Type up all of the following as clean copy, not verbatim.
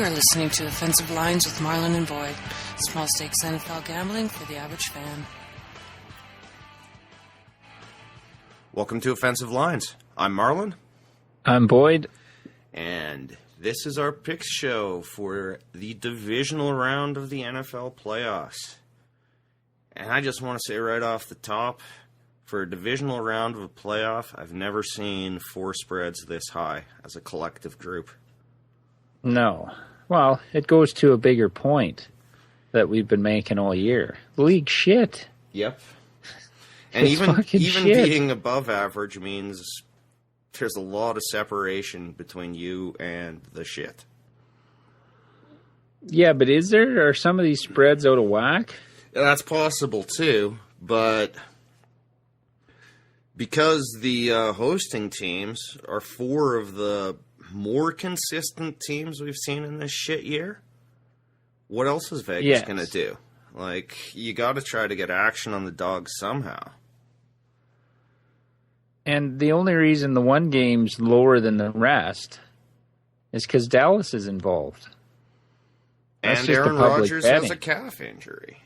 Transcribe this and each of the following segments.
are listening to Offensive Lines with Marlon and Boyd. Small stakes NFL gambling for the average fan. Welcome to Offensive Lines. I'm Marlon. I'm Boyd. And this is our picks show for the divisional round of the NFL playoffs. And I just want to say right off the top, for a divisional round of a playoff, I've never seen four spreads this high as a collective group. No. Well, it goes to a bigger point that we've been making all year. The league shit. Yep. And even being above average means there's a lot of separation between you and the shit. Yeah, but is there? Are some of these spreads out of whack? That's possible too, but because the hosting teams are four of the more consistent teams we've seen in this shit year, what else is Vegas going to do? Like, you got to try to get action on the dogs somehow. And the only reason the one game's lower than the rest is because Dallas is involved. And Aaron Rodgers has a calf injury.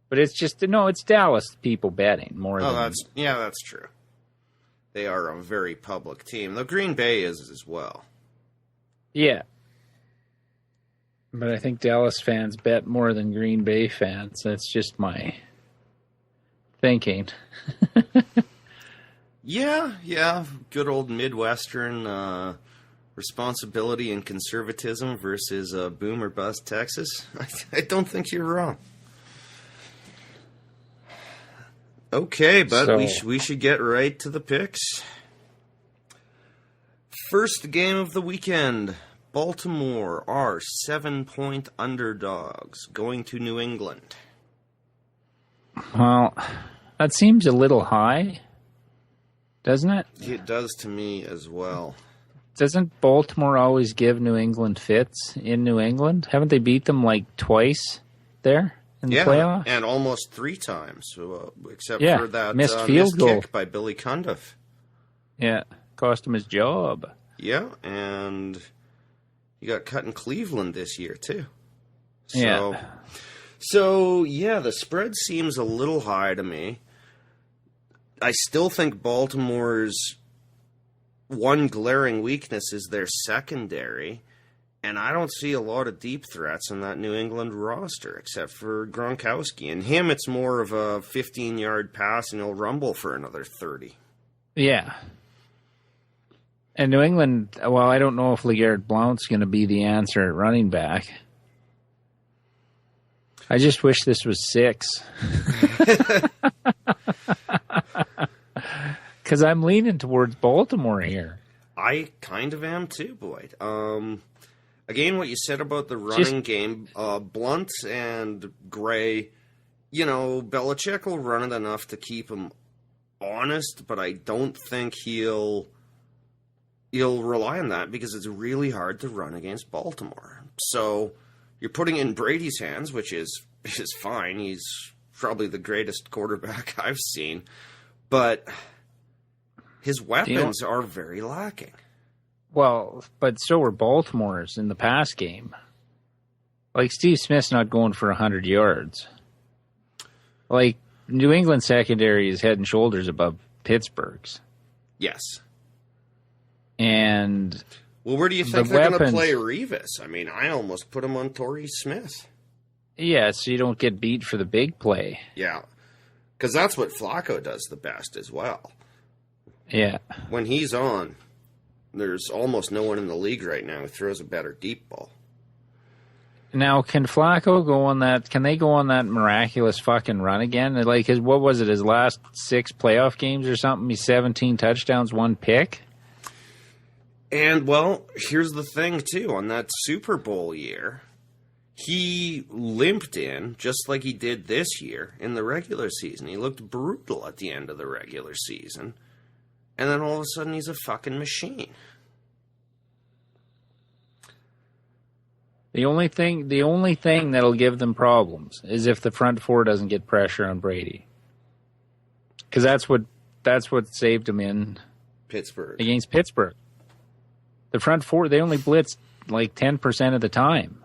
But it's just, it's Dallas people betting more than... that's true. They are a very public team. The Green Bay is as well. Yeah. But I think Dallas fans bet more than Green Bay fans. That's just my thinking. Yeah. Good old Midwestern responsibility and conservatism versus boom or bust Texas. I don't think you're wrong. Okay, but we should get right to the picks. First game of the weekend, Baltimore are 7-point underdogs going to New England. Well, that seems a little high, doesn't it? It does to me as well. Doesn't Baltimore always give New England fits in New England? Haven't they beat them like twice there in the playoffs? And almost three times, except for that missed field goal kick by Billy Cundiff. Yeah, cost him his job. Yeah, and he got cut in Cleveland this year, too. So, the spread seems a little high to me. I still think Baltimore's one glaring weakness is their secondary, and I don't see a lot of deep threats in that New England roster, except for Gronkowski. And him, it's more of a 15-yard pass, and he'll rumble for another 30. Yeah. And New England, well, I don't know if LeGarrette Blount's going to be the answer at running back. I just wish this was 6. Because I'm leaning towards Baltimore here. I kind of am too, Boyd. Again, what you said about the running game, Blount and Gray, Belichick will run it enough to keep him honest, but I don't think he'll rely on that because it's really hard to run against Baltimore. So you're putting in Brady's hands, which is fine. He's probably the greatest quarterback I've seen, but his weapons are very lacking. Well, but so were Baltimore's in the pass game. Like, Steve Smith's not going for 100 yards. Like, New England secondary is head and shoulders above Pittsburgh's. Yes. And where do you think they're going to play Revis? I mean, I almost put him on Torrey Smith. Yeah, so you don't get beat for the big play. Yeah, because that's what Flacco does the best as well. Yeah. When he's on, there's almost no one in the league right now who throws a better deep ball. Now, can Flacco go on that? Can they go on that miraculous fucking run again? Like, what was it, his last 6 playoff games or something? He's 17 touchdowns, 1 pick? And, well, here's the thing, too. On that Super Bowl year, he limped in, just like he did this year, in the regular season. He looked brutal at the end of the regular season. And then all of a sudden, he's a fucking machine. The only thing that'll give them problems is if the front four doesn't get pressure on Brady. Because that's what saved him in Pittsburgh. Against Pittsburgh. The front four, they only blitzed like 10% of the time.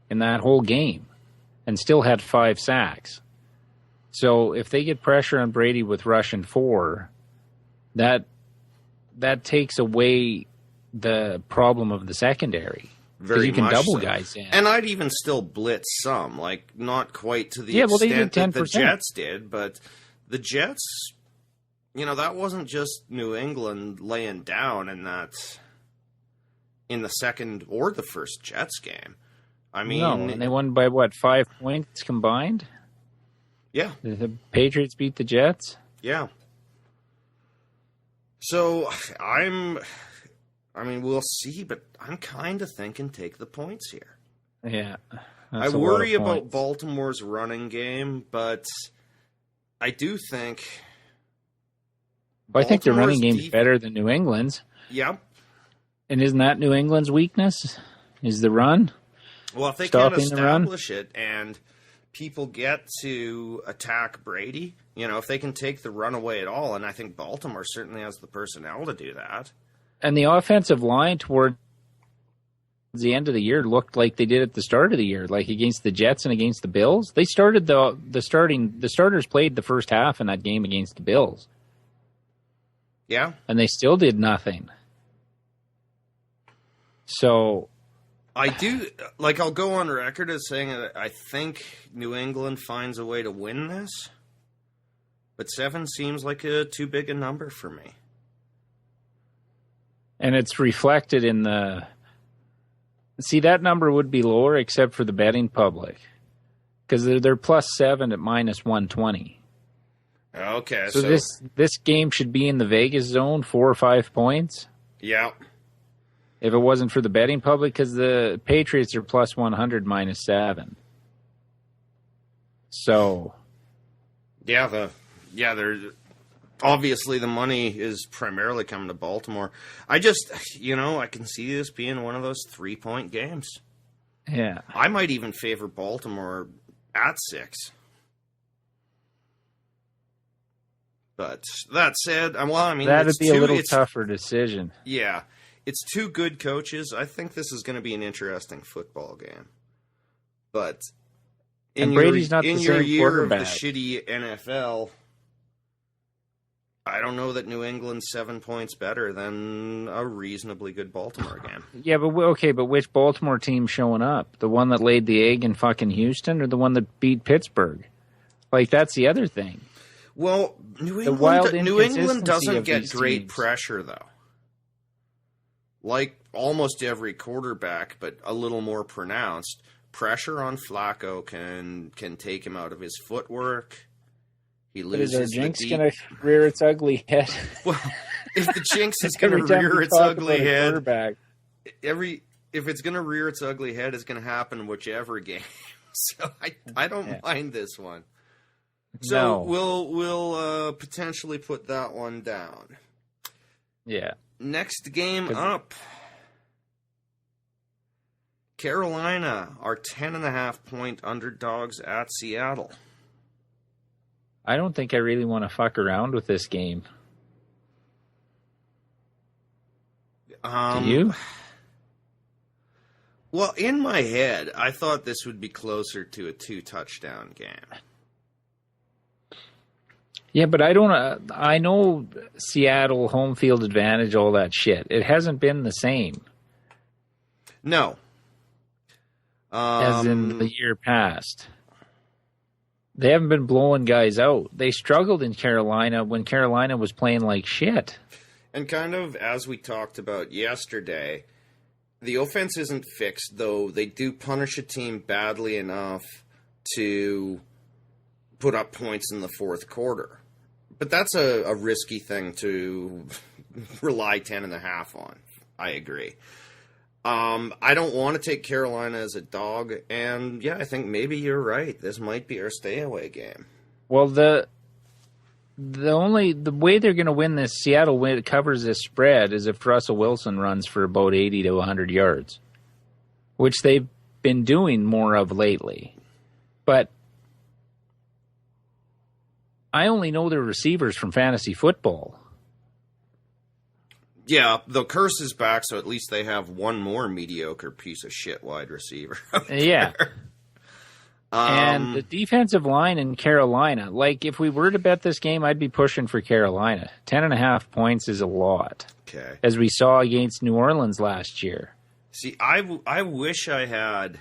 in that whole game and still had 5 sacks. So if they get pressure on Brady with rushing 4, that takes away the problem of the secondary. Because you can double guys in. And I'd even still blitz some, like not quite to the extent that the Jets did, but the Jets, that wasn't just New England laying down in the second or the first Jets game. I mean, no, and they won by 5 points combined? Yeah. The Patriots beat the Jets? Yeah. So we'll see, but I'm kind of thinking take the points here. Yeah. I worry about Baltimore's running game, but I do think... Well, I think the running game's better than New England's. Yep. And isn't that New England's weakness? Is the run? Well, if they can establish it and people get to attack Brady, if they can take the run away at all, and I think Baltimore certainly has the personnel to do that. And the offensive line towards the end of the year looked like they did at the start of the year, like against the Jets and against the Bills. They started the starters played the first half in that game against the Bills. Yeah. And they still did nothing. So I'll go on record as saying that I think New England finds a way to win this, but 7 seems like too big a number for me. And it's reflected in that number would be lower except for the betting public, because they're +7 at -120. Okay, so this game should be in the Vegas zone, 4 or 5 points. Yeah. If it wasn't for the betting public, because the Patriots are +100 -7. So, they're obviously the money is primarily coming to Baltimore. I just, I can see this being one of those 3-point games. Yeah, I might even favor Baltimore at 6. But that said, that'd be a little tougher decision. Yeah. It's 2 good coaches. I think this is going to be an interesting football game. But in Brady's not in the your same year of the quarterback. shitty NFL, I don't know that New England's 7 points better than a reasonably good Baltimore game. Yeah, but which Baltimore team showing up? The one that laid the egg in fucking Houston, or the one that beat Pittsburgh? Like, that's the other thing. Well, New England doesn't get great teams. Pressure, though. Like almost every quarterback, but a little more pronounced. Pressure on Flacco can take him out of his footwork. He loses. But is our jinx going to rear its ugly head? Well, if the jinx is going to rear its ugly head, if it's going to rear its ugly head, it's going to happen in whichever game. So I don't mind this one. So we'll potentially put that one down. Yeah. Next game up. Carolina are 10.5-point underdogs at Seattle. I don't think I really want to fuck around with this game. Do you? Well, in my head, I thought this would be closer to a 2-touchdown game. Yeah, but I know Seattle, home field advantage, all that shit. It hasn't been the same. No. As in the year past. They haven't been blowing guys out. They struggled in Carolina when Carolina was playing like shit. And kind of as we talked about yesterday, the offense isn't fixed, though they do punish a team badly enough to put up points in the fourth quarter. But that's a risky thing to rely 10.5 on. I agree. I don't want to take Carolina as a dog, and yeah, I think maybe you're right. This might be our stay-away game. Well, the way they're going to win this, Seattle covers this spread, is if Russell Wilson runs for about 80 to 100 yards, which they've been doing more of lately. But I only know their receivers from fantasy football. Yeah, the curse is back, so at least they have one more mediocre piece of shit wide receiver. Yeah. And the defensive line in Carolina, like if we were to bet this game, I'd be pushing for Carolina. 10.5 points is a lot. Okay. As we saw against New Orleans last year. See, I wish I had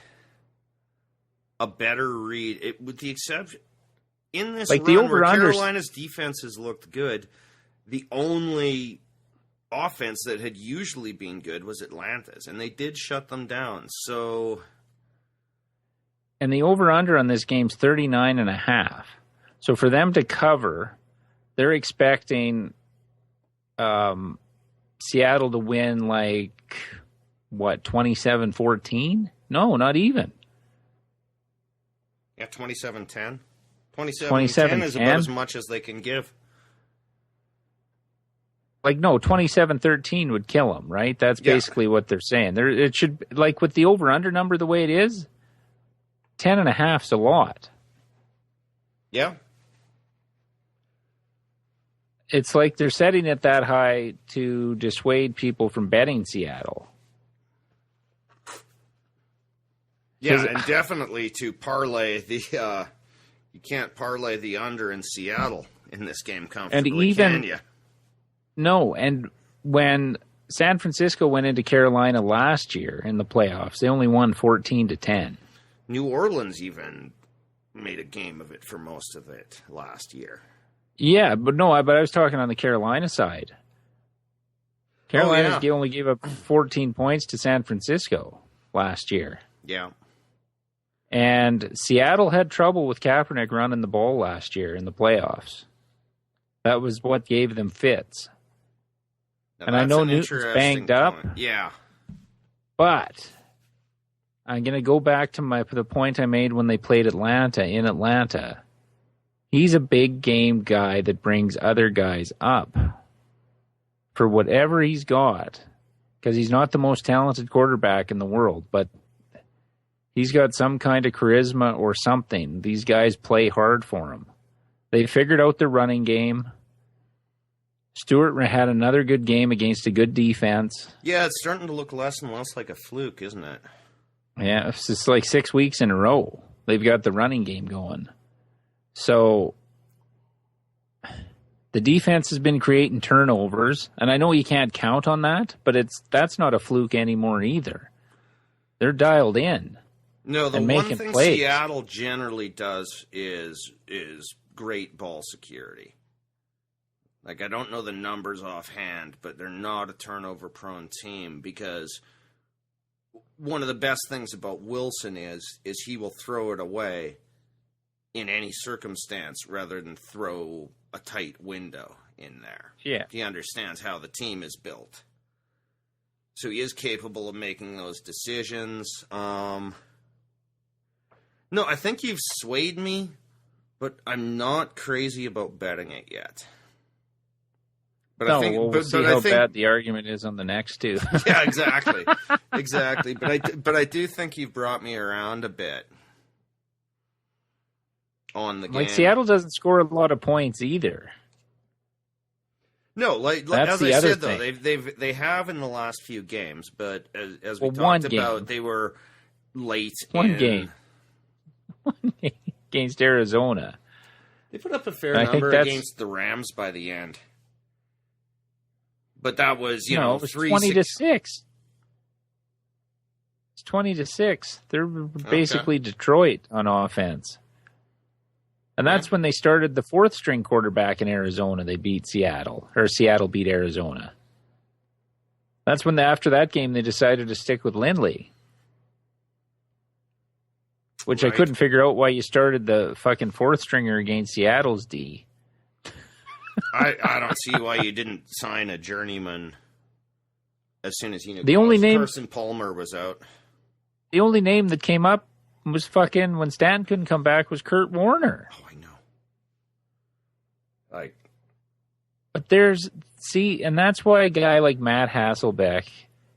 a better read, with the exception in this like run the where over-under, Carolina's defense has looked good. The only offense that had usually been good was Atlanta's, and they did shut them down. So, and the over-under on this game's 39.5. So for them to cover, they're expecting Seattle to win like, what, 27-14? No, not even. Yeah, 27-10. 27-10 is about as much as they can give. Like, no, 27-13 would kill them, right? That's basically what they're saying. It should, like, with the over-under number the way it is, 10.5's a lot. Yeah. It's like they're setting it that high to dissuade people from betting Seattle. Yeah, and definitely to parlay the you can't parlay the under in Seattle in this game comfortably, and even, can you? No, and when San Francisco went into Carolina last year in the playoffs, they only won 14-10. New Orleans even made a game of it for most of it last year. Yeah, but I was talking on the Carolina side. Carolina only gave up 14 points to San Francisco last year. Yeah. And Seattle had trouble with Kaepernick running the ball last year in the playoffs. That was what gave them fits. Now, and I know Newton's banged up. Yeah. But I'm going to go back to the point I made when they played Atlanta in Atlanta. He's a big game guy that brings other guys up for whatever he's got, because he's not the most talented quarterback in the world, but he's got some kind of charisma or something. These guys play hard for him. They figured out the running game. Stewart had another good game against a good defense. Yeah, it's starting to look less and less like a fluke, isn't it? Yeah, it's just like 6 weeks in a row. They've got the running game going. So the defense has been creating turnovers, and I know you can't count on that, but that's not a fluke anymore either. They're dialed in. No, the one thing plays. Seattle generally does is great ball security. Like, I don't know the numbers offhand, but they're not a turnover-prone team, because one of the best things about Wilson is he will throw it away in any circumstance rather than throw a tight window in there. Yeah. He understands how the team is built. So he is capable of making those decisions. No, I think you've swayed me, but I'm not crazy about betting it yet. But we'll see how bad the argument is on the next two. Yeah, exactly. Exactly. But I do think you've brought me around a bit on the game. Like, Seattle doesn't score a lot of points either. No, like as I said, though, they have in the last few games, but as we talked about, they were late. One game against Arizona. They put up a fair number against the Rams by the end. But that was, it was 20-6. It's 20-6. They're basically Detroit on offense. And that's when they started the fourth string quarterback in Arizona. They beat Seattle, or Seattle beat Arizona. That's when after that game they decided to stick with Lindley. Which I couldn't figure out why you started the fucking fourth stringer against Seattle's D. I don't see why you didn't sign a journeyman as soon as Carson Palmer was out. The only name that came up was fucking, when Stan couldn't come back, was Kurt Warner. Oh, I know. But and that's why a guy like Matt Hasselbeck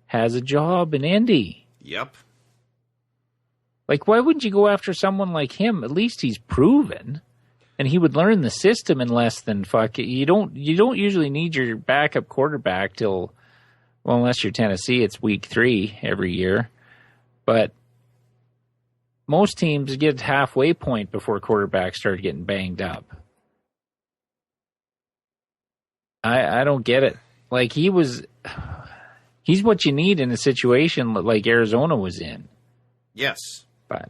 has a job in Indy. Yep. Like, why wouldn't you go after someone like him? At least he's proven. And he would learn the system in less than you don't usually need your backup quarterback till Well, unless you're Tennessee, it's week 3 every year. But most teams get halfway point before quarterbacks start getting banged up. I don't get it. Like, he's what you need in a situation like Arizona was in. Yes. But,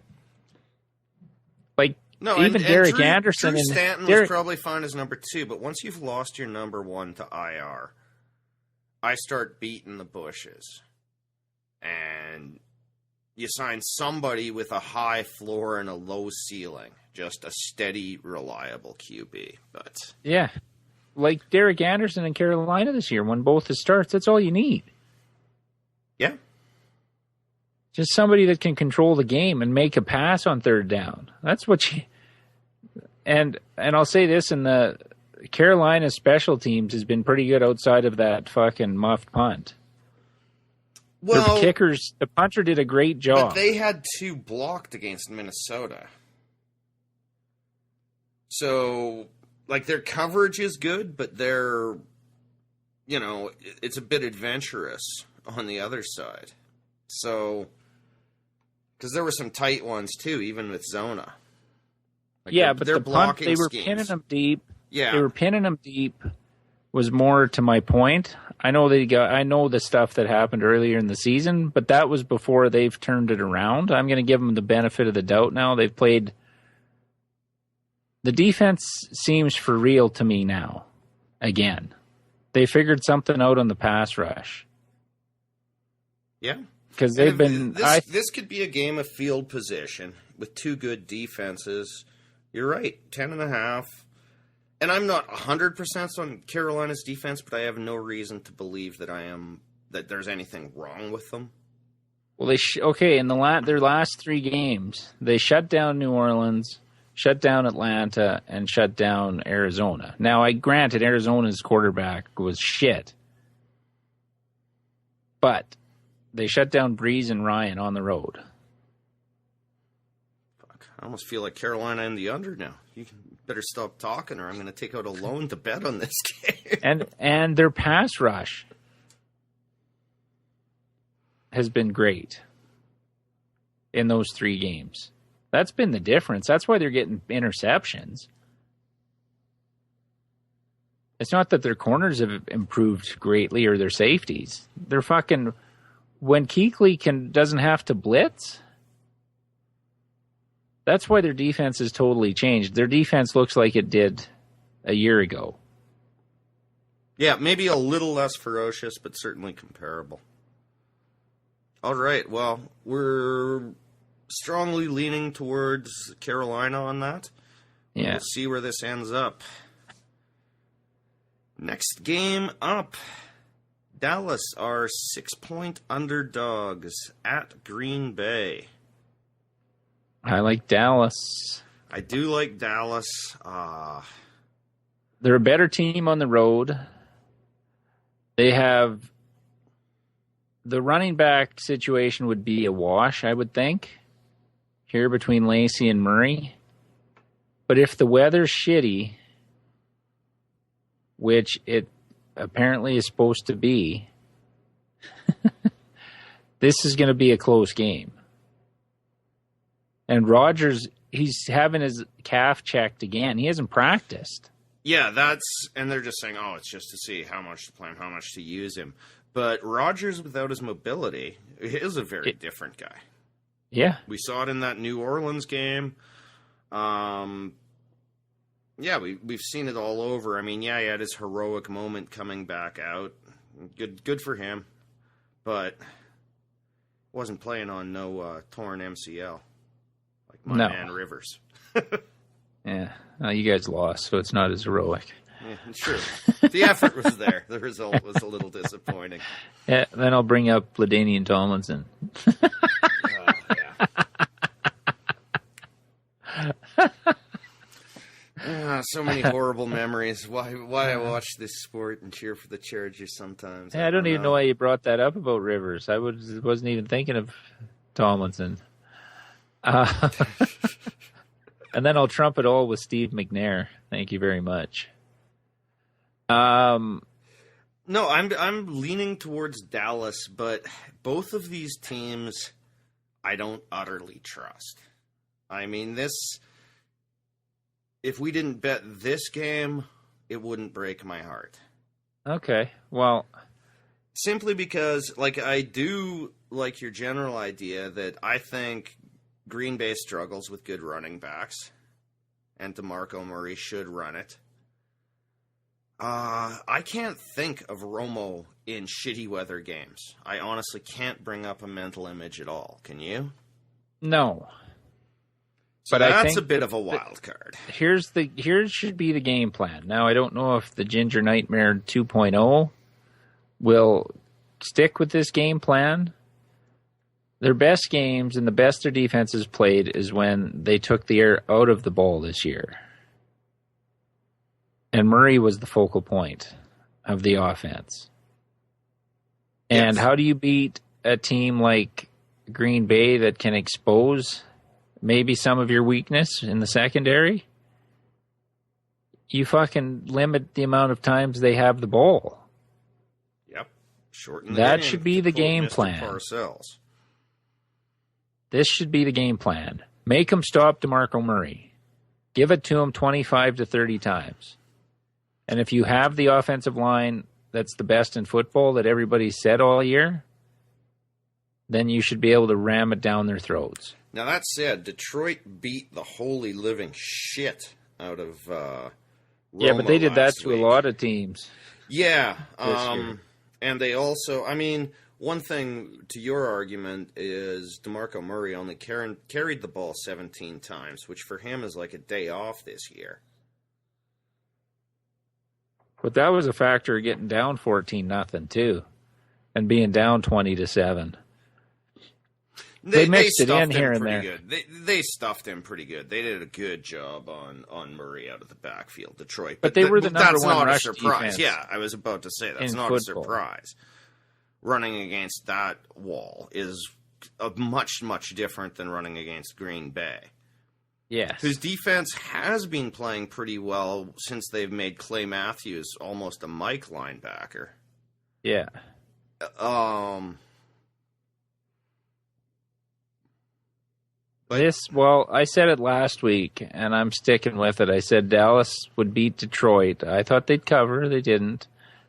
like, no, even Derek Drew, Anderson. Drew and Stanton was probably fine as number 2, but once you've lost your number 1 to IR, I start beating the bushes. And you sign somebody with a high floor and a low ceiling. Just a steady, reliable QB. But yeah. Like Derek Anderson in Carolina this year won both his starts. That's all you need. Yeah. Just somebody that can control the game and make a pass on third down. That's what you... And I'll say this, in the Carolina special teams has been pretty good outside of that fucking muffed punt. Well, the kickers, the punter did a great job. But they had 2 blocked against Minnesota. So, like, their coverage is good, but they're, it's a bit adventurous on the other side. So, because there were some tight ones, too, even with Zona. Like but the punt, they were pinning them deep. Yeah. They were pinning them deep was more to my point. I know the stuff that happened earlier in the season, but that was before they've turned it around. I'm going to give them the benefit of the doubt now. They've played... The defense seems for real to me now. Again. They figured something out on the pass rush. Yeah. Because they've been... This could be a game of field position with 2 good defenses. You're right, 10.5. And I'm not 100% on Carolina's defense, but I have no reason to believe that there's anything wrong with them. Well, in their last 3 games, they shut down New Orleans, shut down Atlanta, and shut down Arizona. Now, granted, Arizona's quarterback was shit. But they shut down Breeze and Ryan on the road. Fuck, I almost feel like Carolina in the under now. You better stop talking or I'm going to take out a loan to bet on this game. And their pass rush has been great in those 3 games. That's been the difference. That's why they're getting interceptions. It's not that their corners have improved greatly or their safeties. They're fucking... When Kuechly doesn't have to blitz, that's why their defense has totally changed. Their defense looks like it did a year ago. Yeah, maybe a little less ferocious, but certainly comparable. All right, well, we're strongly leaning towards Carolina on that. Yeah. We'll see where this ends up. Next game up. Dallas are 6-point underdogs at Green Bay. I like Dallas. I do like Dallas. They're a better team on the road. They have... The running back situation would be a wash, I would think, here between Lacey and Murray. But if the weather's shitty, which it apparently is supposed to be, this is going to be a close game. And Rodgers, he's having his calf checked again. He hasn't practiced. Yeah, and they're just saying, it's just to see how much to play him, how much to use him. But Rodgers, without his mobility, is a very different guy. Yeah. We saw it in that New Orleans game. We've seen it all over. I mean, he had his heroic moment coming back out. Good for him. But wasn't playing on no torn MCL like my man Rivers. Yeah. You guys lost, so it's not as heroic. Yeah, true. The effort was there. The result was a little disappointing. Yeah, then I'll bring up LaDainian Tomlinson. So many horrible memories. Why I watch this sport and cheer for the Chargers sometimes. I don't even know why you brought that up about Rivers. I wasn't even thinking of Tomlinson. And then I'll trump it all with Steve McNair. Thank you very much. No, I'm leaning towards Dallas, but both of these teams I don't utterly trust. I mean, if we didn't bet this game, it wouldn't break my heart. Okay, well, simply because, like, I do like your general idea that I think Green Bay struggles with good running backs, and DeMarco Murray should run it. I can't think of Romo in shitty weather games. I honestly can't bring up a mental image at all. Can you? no. So But I that's think a bit of a wild card. Here should be the game plan. Now, I don't know if the Ginger Nightmare 2.0 will stick with this game plan. Their best games and the best their defenses played is when they took the air out of the ball this year. And Murray was the focal point of the offense. And Yes. how do you beat a team like Green Bay that can expose maybe some of your weakness in the secondary? You fucking limit the amount of times they have the ball. Yep. Shorten the That game should be to the quote game Mr. plan. Parcells. This should be the game plan. Make them stop DeMarco Murray. Give it to him 25 to 30 times. And if you have the offensive line that's the best in football that everybody's said all year, then you should be able to ram it down their throats. Now, that said, Detroit beat the holy living shit out of Yeah, but they Romo did that last to week. a lot of teams. Yeah, year. and they also, I mean, one thing to your argument is DeMarco Murray only carried the ball 17 times, which for him is like a day off this year. But that was a factor of getting down 14-0 too, and being down 20-7. They mixed it in stuffed here him and pretty there. Good. They stuffed him pretty good. They did a good job on Murray out of the backfield, Detroit. But they were the number that's one not rush a surprise. defense Yeah, I was about to say that's in not football. a surprise. Running against that wall is much, much different than running against Green Bay, Yes. whose defense has been playing pretty well since they've made Clay Matthews almost a Mike linebacker. Yeah. But I said it last week, and I'm sticking with it. I said Dallas would beat Detroit. I thought they'd cover. They didn't.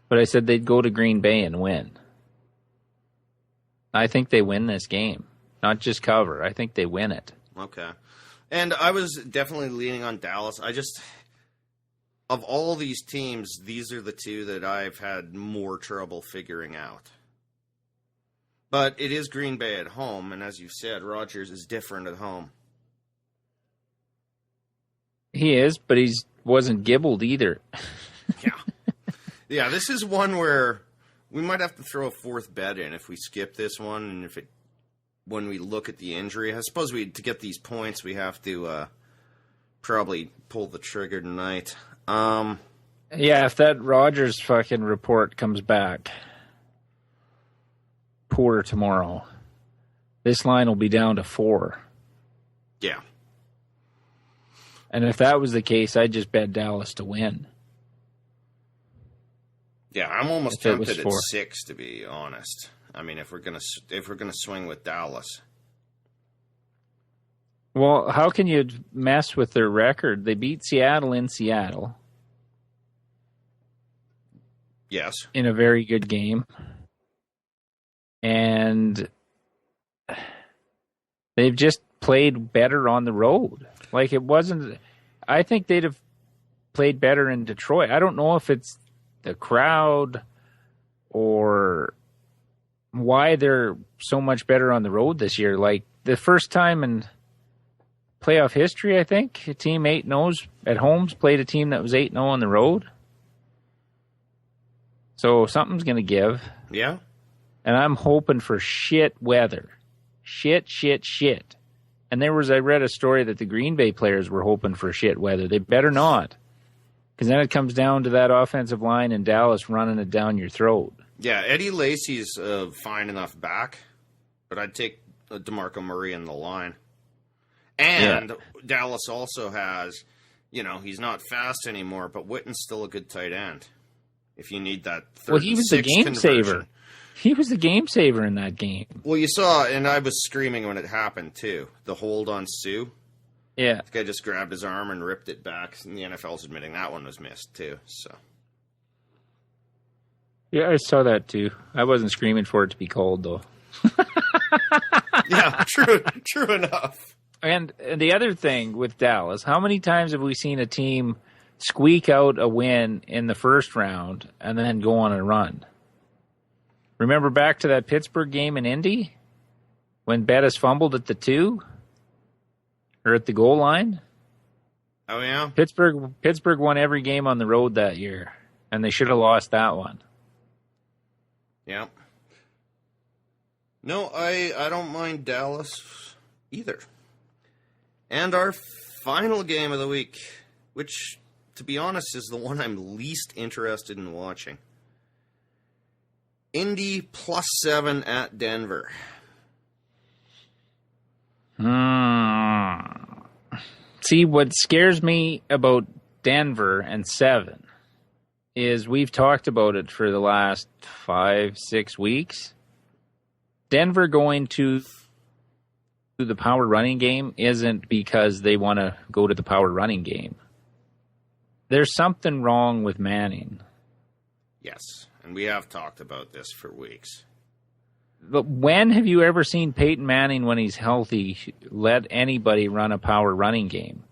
But I said they'd go to Green Bay and win. I think they win this game. Not just cover. I think they win it. okay. And I was definitely leaning on Dallas. Of all these teams, these are the two that I've had more trouble figuring out. But it is Green Bay at home, and as you said, Rodgers is different at home. He is, but he wasn't gibbled either. Yeah. Yeah, this is one where we might have to throw a fourth bet in if we skip this one, and when we look at the injury. I suppose to get these points, we have to probably pull the trigger tonight. Yeah, if that Rodgers fucking report comes back poor tomorrow, this line will be down to 4. Yeah. And if that was the case, I'd just bet Dallas to win. Yeah, I'm almost If it was tempted at 4. 6, to be honest. I mean, if we're gonna swing with Dallas, Well, how can you mess with their record? They beat Seattle in Seattle yes, in a very good game. And they've just played better on the road. Like, it wasn't... I think they'd have played better in Detroit. I don't know if it's the crowd or why they're so much better on the road this year. Like, the first time in playoff history, I think, a team 8-0 at home's played a team that was 8-0 on the road. So something's going to give. yeah, And I'm hoping for shit weather. Shit. And I read a story that the Green Bay players were hoping for shit weather. They better not. Because then it comes down to that offensive line in Dallas running it down your throat. yeah. Eddie Lacy's fine enough back, but I'd take DeMarco Murray in the line. And Dallas also has, he's not fast anymore, but Witten's still a good tight end. if you need that third Well, he was the game saver. He was the game saver in that game. Well, you saw, and I was screaming when it happened, too. The hold on Sue. Yeah. The guy just grabbed his arm and ripped it back, and the NFL's admitting that one was missed, too. So. Yeah, I saw that, too. I wasn't screaming for it to be called, though. Yeah, true enough. And the other thing with Dallas, how many times have we seen a team squeak out a win in the first round and then go on a run? Remember back to that Pittsburgh game in Indy when Bettis fumbled at the 2 or at the goal line? Oh, yeah? Pittsburgh won every game on the road that year, and they should have lost that one. Yeah. No, I don't mind Dallas either. And our final game of the week, which, to be honest, is the one I'm least interested in watching. Indy +7 at Denver. See, what scares me about Denver and 7 is we've talked about it for the last 5-6 weeks. Denver going to the power running game isn't because they want to go to the power running game. There's something wrong with Manning. Yes, and we have talked about this for weeks. But when have you ever seen Peyton Manning, when he's healthy, let anybody run a power running game?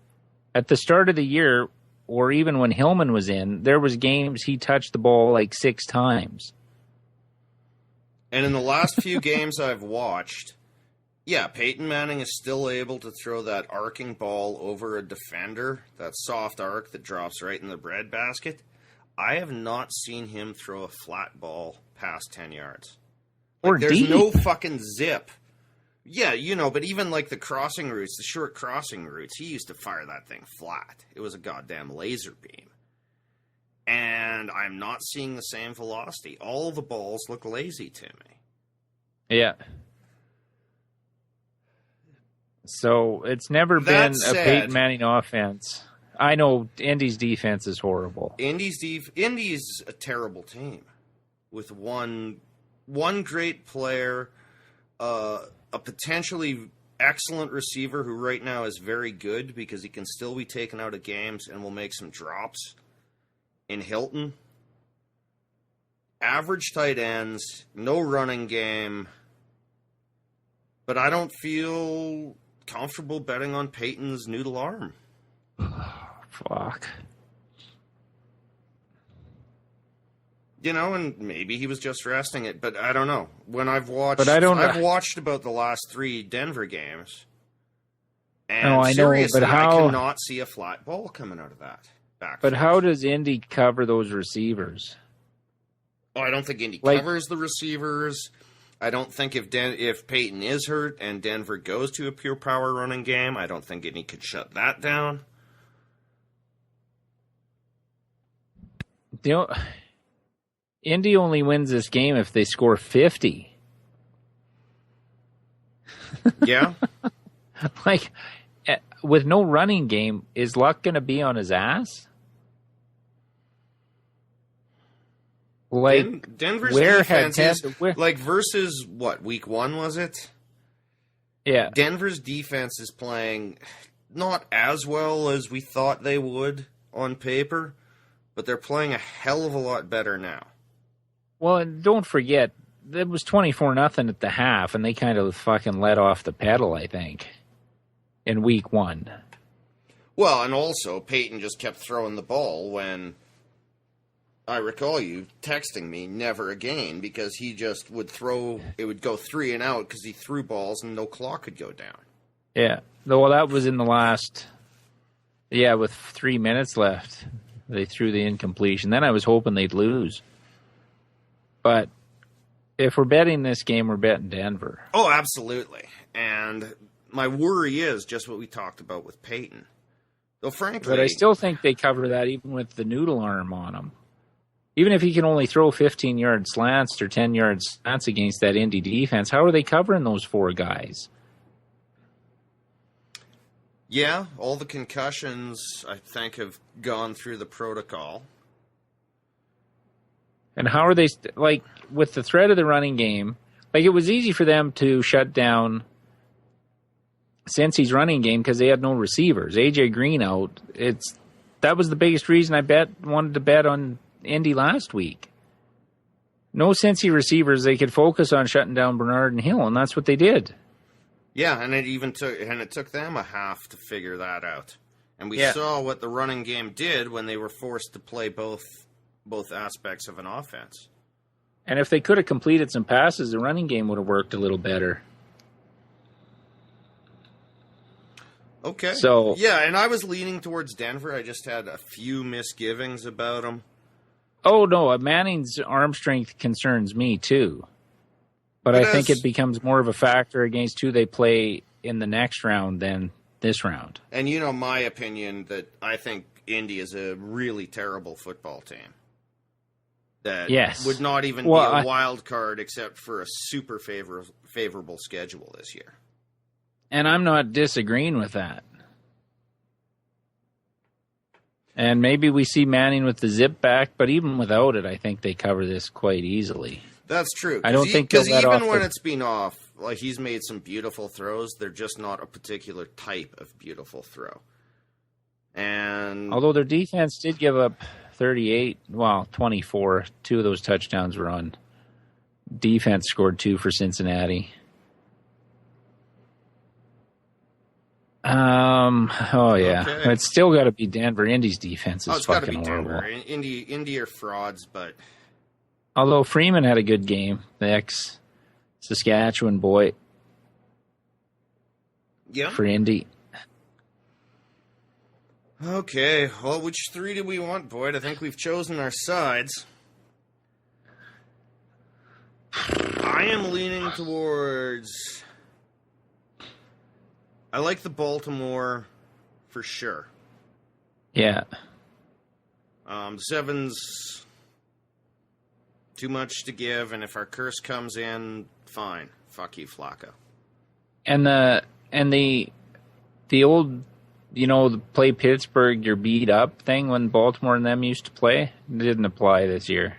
At the start of the year, or even when Hillman was in, there was games he touched the ball like 6 times. And in the last few games I've watched, yeah, Peyton Manning is still able to throw that arcing ball over a defender, that soft arc that drops right in the breadbasket. I have not seen him throw a flat ball past 10 yards. Like, there's deep. no fucking zip. Yeah, but even like the crossing routes, the short crossing routes, he used to fire that thing flat. It was a goddamn laser beam. And I'm not seeing the same velocity. All the balls look lazy to me. Yeah. So it's never been a Peyton Manning offense. I know Indy's defense is horrible. Indy's a terrible team with one great player, a potentially excellent receiver who right now is very good because he can still be taken out of games and will make some drops in Hilton. Average tight ends, no running game, but I don't feel comfortable betting on Peyton's noodle arm. Fuck. And maybe he was just resting it, but I don't know. When I've watched, I've watched about the last 3 Denver games, and seriously, I cannot see a flat ball coming out of that backfield. But how does Indy cover those receivers? Oh, I don't think Indy covers the receivers. I don't think if Peyton is hurt and Denver goes to a pure power running game, I don't think Indy could shut that down. Indy only wins this game if they score 50. Yeah. Like, with no running game, is Luck going to be on his ass? Like, Denver's where defense is, like, versus, what, week 1 was it? Yeah. Denver's defense is playing not as well as we thought they would on paper, but they're playing a hell of a lot better now. Well, and don't forget, it was 24-0 at the half, and they kind of fucking let off the pedal, I think, in week 1. Well, and also, Peyton just kept throwing the ball when I recall you texting me never again because he just would throw, it would go 3 and out because he threw balls and no clock could go down. Yeah. Well, that was in the last, with 3 minutes left. They threw the incompletion. Then I was hoping they'd lose. But if we're betting this game, we're betting Denver. Oh, absolutely. And my worry is just what we talked about with Peyton. Though, frankly... But I still think they cover that even with the noodle arm on him. Even if he can only throw 15-yard slants or 10-yard slants against that Indy defense, how are they covering those 4 guys? Yeah, all the concussions, I think, have gone through the protocol. And how are they, like, with the threat of the running game, like, it was easy for them to shut down Cincy's running game because they had no receivers. AJ Green out. That was the biggest reason I wanted to bet on Indy last week. No Cincy receivers. They could focus on shutting down Bernard and Hill, and that's what they did. Yeah, and it took them a half to figure that out. And we saw what the running game did when they were forced to play both aspects of an offense. And if they could have completed some passes, the running game would have worked a little better. Okay. So yeah, and I was leaning towards Denver. I just had a few misgivings about them. Oh, no, Manning's arm strength concerns me, too. But I think it becomes more of a factor against who they play in the next round than this round. And you know my opinion that I think Indy is a really terrible football team. That would not even be a wild card except for a super favorable schedule this year. And I'm not disagreeing with that. And maybe we see Manning with the zip back, but even without it, I think they cover this quite easily. That's true. I don't think because even when it's been off, like he's made some beautiful throws, they're just not a particular type of beautiful throw. And although their defense did give up 24, 2 of those touchdowns were on defense. Scored 2 for Cincinnati. Okay. It's still got to be Denver. Indy's defense is fucking horrible. Denver. Indy are frauds, but although Freeman had a good game, the ex-Saskatchewan boy. Yeah. For Indy. Okay, well, which 3 do we want, Boyd? I think we've chosen our sides. I am leaning towards... I like the Baltimore for sure. Yeah. 7's too much to give, and if our curse comes in, fine. Fuck you, Flacco. And the old, the play Pittsburgh, you're beat up thing when Baltimore and them used to play didn't apply this year.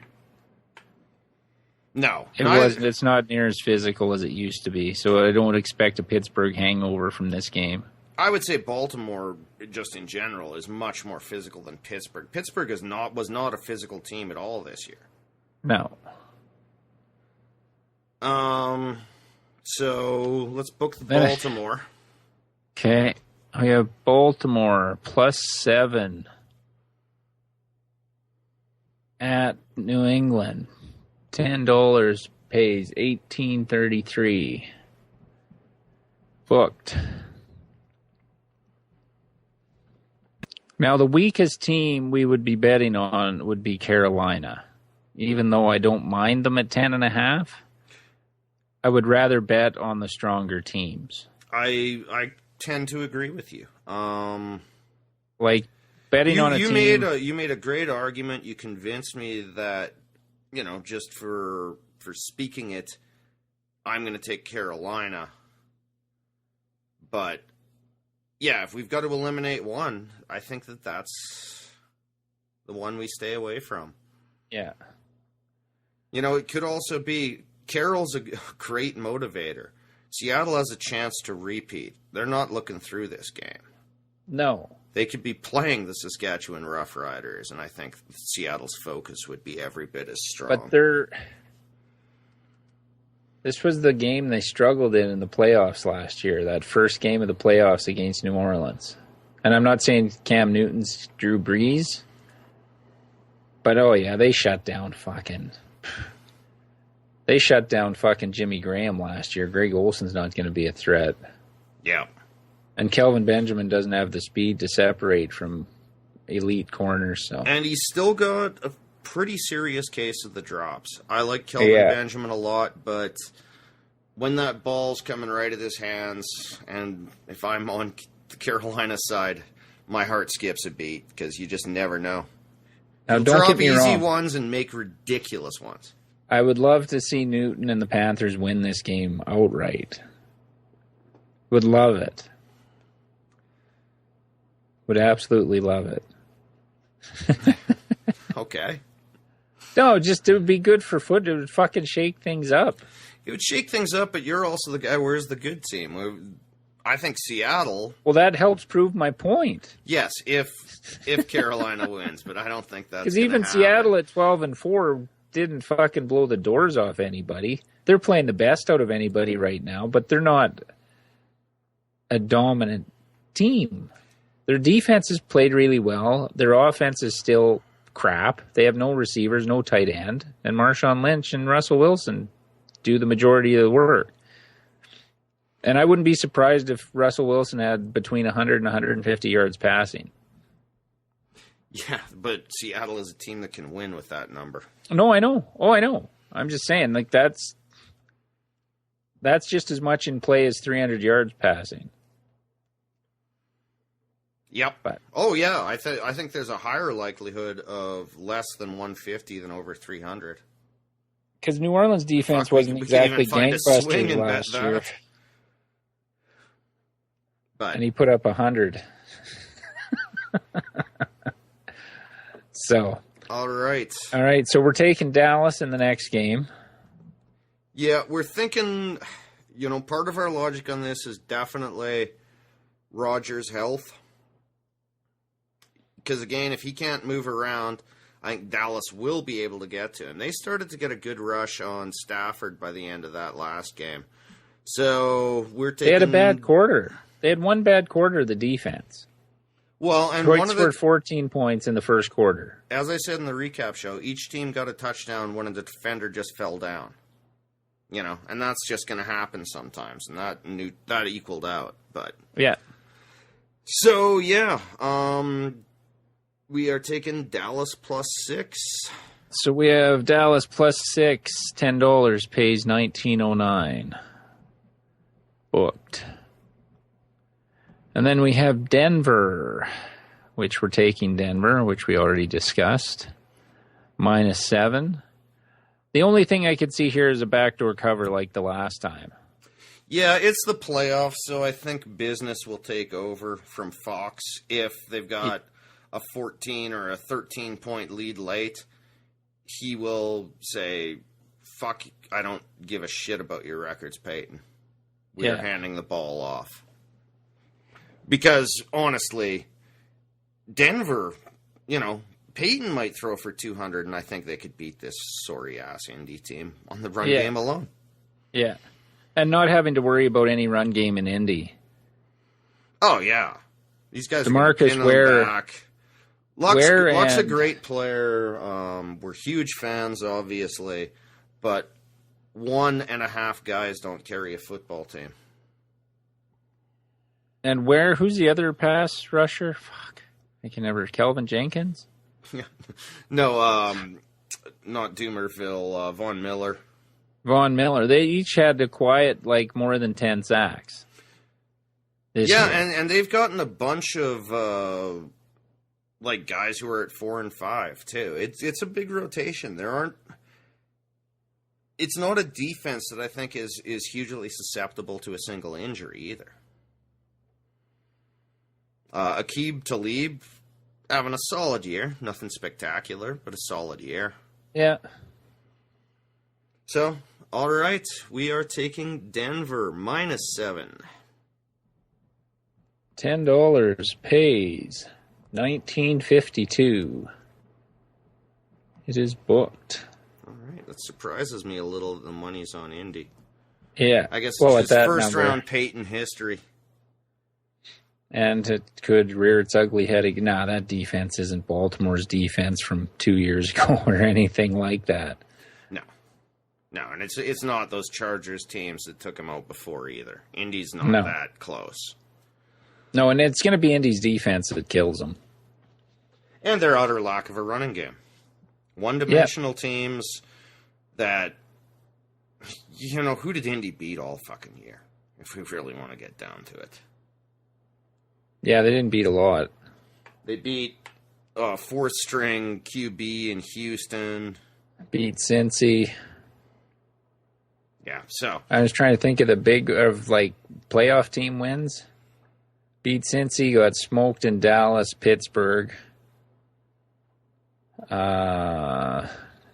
No. It's not near as physical as it used to be, so I don't expect a Pittsburgh hangover from this game. I would say Baltimore, just in general, is much more physical than Pittsburgh. Pittsburgh was not a physical team at all this year. No. So let's book the Baltimore. Okay. We have Baltimore +7 at New England. $10 pays $18.33. Booked. Now, the weakest team we would be betting on would be Carolina. Even though I don't mind them at 10.5, I would rather bet on the stronger teams. I tend to agree with you. Like betting on a team. You made a great argument. You convinced me that, just for speaking it, I'm going to take Carolina. But yeah, if we've got to eliminate one, I think that's the one we stay away from. Yeah. It could also be Carroll's a great motivator. Seattle has a chance to repeat. They're not looking through this game. No. They could be playing the Saskatchewan Roughriders, and I think Seattle's focus would be every bit as strong. But this was the game they struggled in the playoffs last year, that first game of the playoffs against New Orleans. And I'm not saying Cam Newton's Drew Brees, but they shut down fucking Jimmy Graham last year. Greg Olson's not going to be a threat. Yeah. And Kelvin Benjamin doesn't have the speed to separate from elite corners. So. And he's still got a pretty serious case of the drops. I like Kelvin Benjamin a lot, but when that ball's coming right at his hands, and if I'm on the Carolina side, my heart skips a beat because you just never know. Now, He'll don't drop get me easy wrong. ones and make ridiculous ones. I would love to see Newton and the Panthers win this game outright. Would love it. Would absolutely love it. Okay. No, just it would be good for foot. It would fucking shake things up. It would shake things up, but you're also the guy. Where's the good team? I think Seattle. Well, that helps prove my point. Yes, if Carolina wins, but I don't think that's because even happen. Seattle at 12-4 didn't fucking blow the doors off anybody. They're playing the best out of anybody right now, but they're not a dominant team. Their defense has played really well. Their offense is still crap. They have no receivers, no tight end, and Marshawn Lynch and Russell Wilson do the majority of the work. And I wouldn't be surprised if Russell Wilson had between 100 and 150 yards passing. Yeah, but Seattle is a team that can win with that number. No, I know. Oh, I know. I'm just saying, like, that's just as much in play as 300 yards passing. Yep. But, oh, yeah. I think there's a higher likelihood of less than 150 than over 300. Because New Orleans' defense wasn't exactly gangbusters last year. But, and he put up 100. So. All right. So we're taking Dallas in the next game. Yeah, we're thinking, part of our logic on this is definitely Rodgers' health. Because, again, if he can't move around, I think Dallas will be able to get to him. They started to get a good rush on Stafford by the end of that last game. So we're taking... They had a bad quarter. They had one bad quarter of the defense. Well, and Detroit scored 14 points in the first quarter. As I said in the recap show, each team got a touchdown when the defender just fell down. And that's just going to happen sometimes, and that equaled out. But yeah. So yeah, we are taking Dallas +6. So we have Dallas +6, $10 pays $19.09. Booked. And then we have Denver, which we're taking Denver, which we already discussed. -7. The only thing I could see here is a backdoor cover like the last time. Yeah, it's the playoffs, so I think business will take over from Fox if they've got a 14 or a 13-point lead late. He will say, fuck, I don't give a shit about your records, Peyton. We're handing the ball off. Because, honestly, Denver, Peyton might throw for 200, and I think they could beat this sorry-ass Indy team on the run game alone. Yeah. And not having to worry about any run game in Indy. Oh, yeah. These guys DeMarcus are Ware. back. Luck's a great player. We're huge fans, obviously. But 1.5 guys don't carry a football team. And who's the other pass rusher? Fuck. I can never. Kelvin Jenkins? No, not Doomerville, Von Miller. Von Miller. They each had to quiet more than 10 sacks. Yeah, and they've gotten a bunch of guys who are at 4 and 5 too. It's a big rotation. It's not a defense that I think is hugely susceptible to a single injury either. Aqib Talib having a solid year. Nothing spectacular, but a solid year. Yeah. So, all right, we are taking Denver -7. $10 pays $19.52. It is booked. All right, that surprises me a little that the money's on Indy. Yeah. I guess well, it's just first round Peyton history. And it could rear its ugly head again. Nah, that defense isn't Baltimore's defense from 2 years ago or anything like that. No, and it's not those Chargers teams that took him out before either. Indy's not that close. No, and it's going to be Indy's defense that kills them. And their utter lack of a running game. One-dimensional teams that, who did Indy beat all fucking year? If we really want to get down to it. Yeah, they didn't beat a lot. They beat fourth-string QB in Houston. Beat Cincy. Yeah, so. I was trying to think of the playoff team wins. Beat Cincy, got smoked in Dallas, Pittsburgh.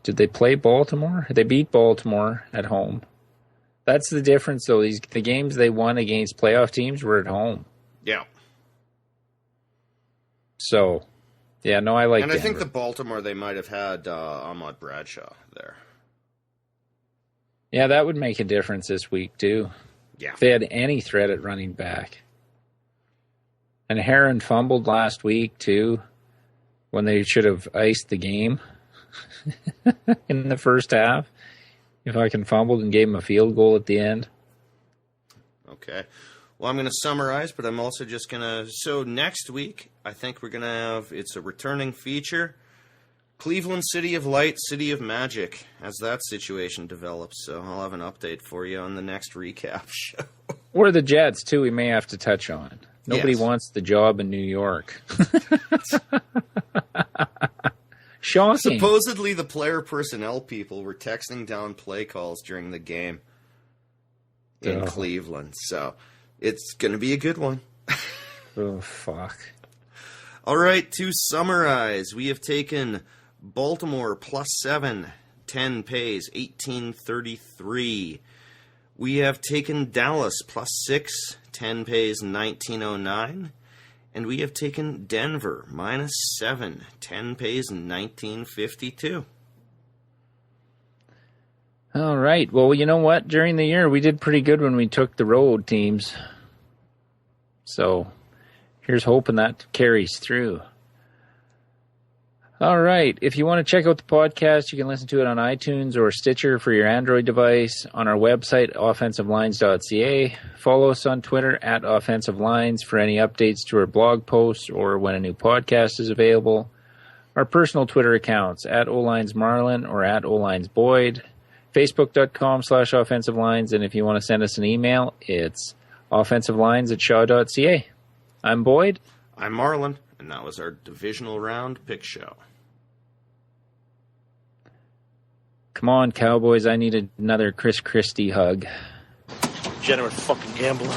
Did they play Baltimore? They beat Baltimore at home. That's the difference, though. The games they won against playoff teams were at home. Yeah. So, yeah, no, I like And I Denver. think the Baltimore, they might have had Ahmad Bradshaw there. Yeah, that would make a difference this week, too. Yeah. If they had any threat at running back. And Heron fumbled last week, too, when they should have iced the game in the first half. If I can fumbled and gave him a field goal at the end. Okay. Well, I'm going to summarize, but I'm also just going to... So next week, I think we're going to have... It's a returning feature. Cleveland, City of Light, City of Magic, as that situation develops. So I'll have an update for you on the next recap show. Or the Jets, too, we may have to touch on. Nobody Yes. wants the job in New York. Shocking. Supposedly, the player personnel people were texting down play calls during the game in Cleveland. So it's going to be a good one. Oh, fuck. All right, to summarize, we have taken Baltimore +7, 10 pays, 1833. We have taken Dallas +6, 10 pays, 1909. And we have taken Denver -7, 10 pays, 1952. All right. Well, you know what? During the year, we did pretty good when we took the road teams. So here's hoping that carries through. All right. If you want to check out the podcast, you can listen to it on iTunes or Stitcher for your Android device, on our website, offensivelines.ca. Follow us on Twitter at offensivelines for any updates to our blog posts or when a new podcast is available. Our personal Twitter accounts, at OLinesMarlon or at OLinesBoyd. Facebook.com/offensivelines. And if you want to send us an email, it's offensivelines@shaw.ca. I'm Boyd. I'm Marlon, and that was our divisional round pick show. Come on, Cowboys. I need another Chris Christie hug. Generous fucking gambler.